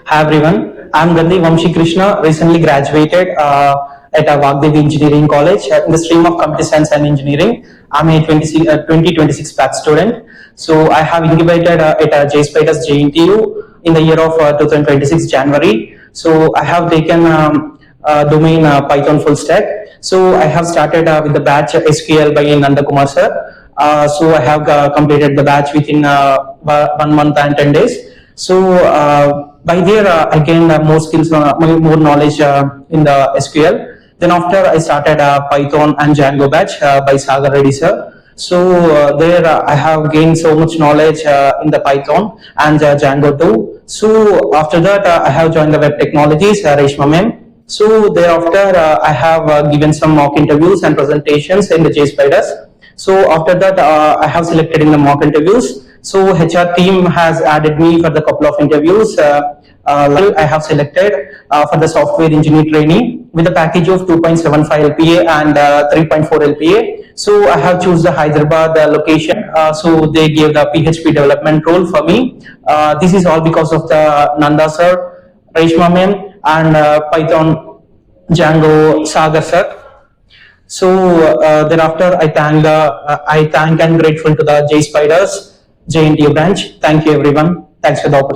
Hi everyone, I'm Vamshi Krishna, recently graduated at Vagdevi Engineering College in the stream of Computer Science and Engineering. I'm a 2026 batch student. So I have incubated at Jspiders JNTU in the year of 2026 January. So I have taken domain Python full stack. So I have started with the batch SQL by Nanda Kumar sir. So I have completed the batch within 1 month and 10 days. So by there I gained more skills, more knowledge in the SQL. Then after I started Python and Django batch by Sagar Reddy sir. So there I have gained so much knowledge in the Python and Django too. So after that I have joined the web technologies, Reshma ma'am. So thereafter I have given some mock interviews and presentations in the Jspiders. So after that I have selected in the mock interviews. So HR team has added me for the couple of interviews. I have selected for the software engineer training with a package of 2.75 LPA and 3.4 LPA. So I have choose the Hyderabad location. So they gave the PHP development role for me. This is all because of the Nanda sir, Reshma ma'am, and Python Django Sagar sir. So thereafter, I thank and grateful to the Jspiders JNTU branch. Thank you, everyone. Thanks for the opportunity.